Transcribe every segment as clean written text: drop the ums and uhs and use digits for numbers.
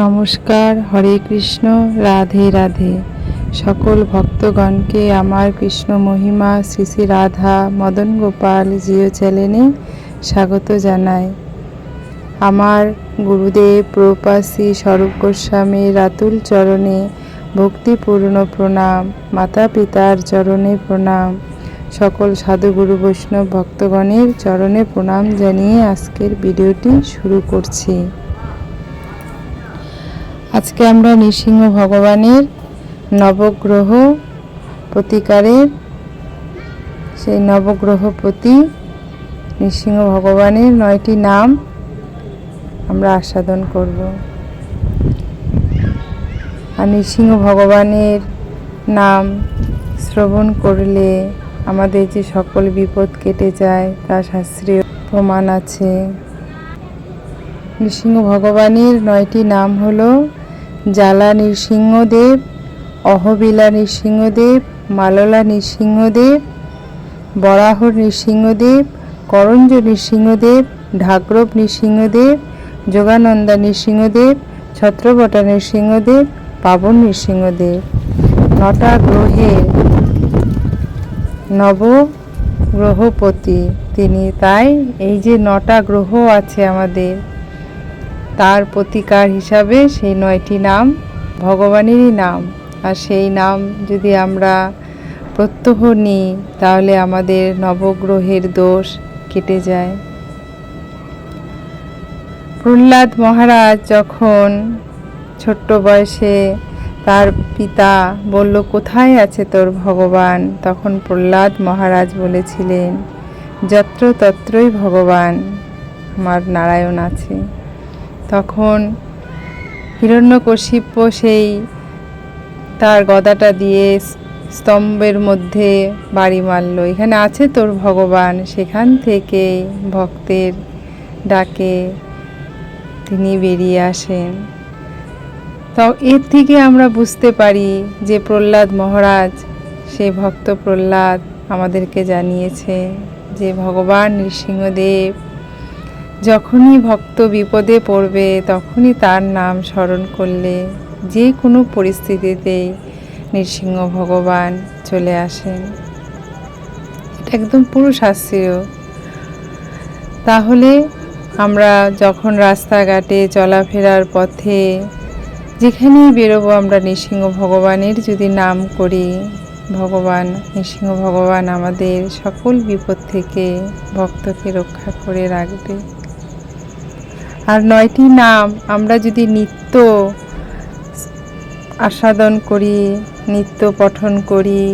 নমস্কার, হরে কৃষ্ণ, রাধে রাধে। সকল ভক্তগণকে আমার কৃষ্ণ মহিমা শ্রী শ্রী রাধা মদন গোপাল জিও চ্যানেলে স্বাগত জানাই। আমার গুরুদেব প্রভুপাদ শ্রী স্বরূপ গোস্বামীর রাতুল চরণে ভক্তিপূর্ণ প্রণাম, মাতা পিতার চরণে প্রণাম, সকল সাধুগুরু বৈষ্ণব ভক্তগণের চরণে প্রণাম জানিয়ে আজকের ভিডিওটি শুরু করছি। আজকে আমরা নৃসিংহ ভগবানের নবগ্রহ প্রতিকারের সেই নবগ্রহপতি নৃসিংহ ভগবানের 9টি নাম আমরা আস্বাদন করব। আর নৃসিংহ ভগবানের নাম শ্রবণ করলে আমাদের যে সকল বিপদ কেটে যায় তা শাস্ত্রীয় প্রমাণ আছে। নৃসিংহ ভগবানের 9টি নাম হলো জ্বালা নৃসিংহদেব, অহবিলা নৃসিংহদেব, মাললা নৃসিংহদেব, বরাহ নৃসিংহদেব, করঞ্জ নৃসিংহদেব, ঢাগ্রব নৃসিংহদেব, যোগানন্দা নৃসিংহদেব, ছত্রবটা নৃসিংহদেব, পাবন নৃসিংহদেব। 9টা গ্রহের নবগ্রহপতি তিনি। তাই এই যে 9টা গ্রহ আছে আমাদের, তার প্রতিকার হিসাবে সেই 9টি নাম ভগবানেরই নাম। আর সেই নাম যদি আমরা প্রত্যহ নিই তাহলে আমাদের নবগ্রহের দোষ কেটে যায়। প্রহ্লাদ মহারাজ যখন ছোট্ট বয়সে তার পিতা বলল, কোথায় আছে তোর ভগবান? তখন প্রহ্লাদ মহারাজ বলেছিলেন, যত্র তত্রই ভগবান, আমার নারায়ণ আছে। তখন হিরণ্যকশিপ্য সেই তার গদাটা দিয়ে স্তম্ভের মধ্যে বাড়ি মারল, এখানে আছে তোর ভগবান। সেখান থেকে ভক্তের ডাকে তিনি বেরিয়ে আসেন। তো এর থেকে আমরা বুঝতে পারি যে প্রহ্লাদ মহারাজ, সেই ভক্ত প্রহ্লাদ আমাদেরকে জানিয়েছে যে ভগবান নৃসিংহদেব যখনই ভক্ত বিপদে পড়বে তখনই তার নাম স্মরণ করলে যে কোনো পরিস্থিতিতেই নৃসিংহ ভগবান চলে আসেন। এটা একদম পুরো শাস্ত্রীয়। তাহলে আমরা যখন রাস্তাঘাটে চলাফেরার পথে যেখানেই বেরোবো আমরা নৃসিংহ ভগবানের যদি নাম করি, ভগবান নৃসিংহ ভগবান আমাদের সকল বিপদ থেকে ভক্তকে রক্ষা করে রাখবে। আর 9টি নাম আমরা যদি নিত্য আস্বাদন করি, নিত্য পঠন করি,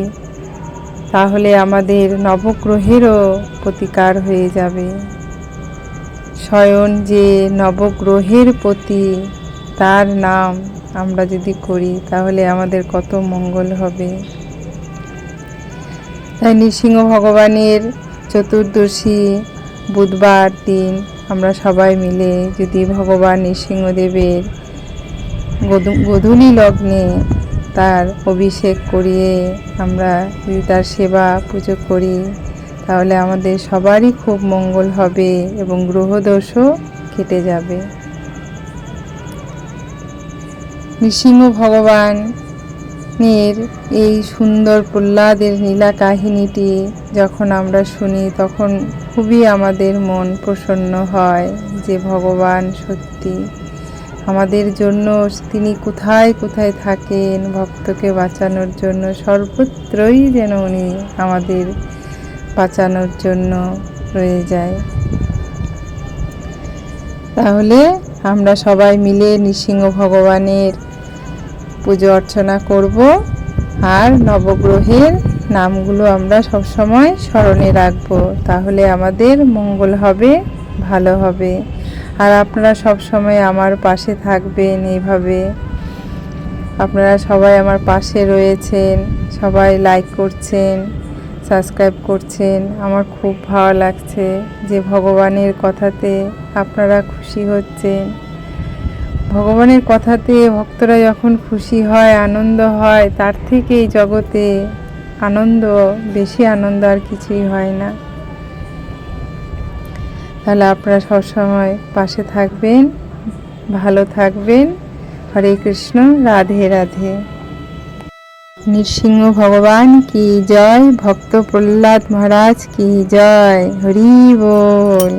তাহলে আমাদের নবগ্রহেরও প্রতিকার হয়ে যাবে। স্বয়ং যে নবগ্রহের প্রতি তার নাম আমরা যদি করি তাহলে আমাদের কত মঙ্গল হবে। তাই নৃসিংহ ভগবানের চতুর্দশী বুধবার দিন আমরা সবাই মিলে যদি ভগবান নৃসিংহদেবের গোধূলি লগ্নে তার অভিষেক করিয়ে আমরা যদি তার সেবা পুজো করি তাহলে আমাদের সবারই খুব মঙ্গল হবে এবং গ্রহদোষও কেটে যাবে। নৃসিংহ ভগবানের এই সুন্দর প্রহ্লাদের লীলা কাহিনীটি যখন আমরা শুনি তখন খুবই আমাদের মন প্রসন্ন হয় যে ভগবান সত্যি আমাদের জন্য, তিনি কোথায় কোথায় থাকেন ভক্তকে বাঁচানোর জন্য, সর্বত্রই যেন উনি আমাদের বাঁচানোর জন্য রয়ে যায়। তাহলে আমরা সবাই মিলে নৃসিংহ ভগবানের পুজো অর্চনা করব আর নবগ্রহের নামগুলো আমরা সবসময় স্মরণে রাখব। তাহলে আমাদের মঙ্গল হবে, ভালো হবে। আর আপনারা সব সময় আমার পাশে থাকবেন। এইভাবে আপনারা সবাই আমার পাশে রয়েছেন, সবাই লাইক করছেন, সাবস্ক্রাইব করছেন। আমার খুব ভালো লাগছে যে ভগবানের কথাতে আপনারা খুশি হচ্ছেন। ভগবানের কথাতে ভক্তরা যখন খুশি হয়, আনন্দ হয়, তার থেকে এই জগতে আনন্দ, বেশি আনন্দ আর কিছুই হয় না। তাহলে আপনারা সবসময় পাশে থাকবেন, ভালো থাকবেন। হরে কৃষ্ণ, রাধে রাধে। নৃসিংহ ভগবান কি জয়, ভক্ত প্রহ্লাদ মহারাজ কি জয়, হরি বল।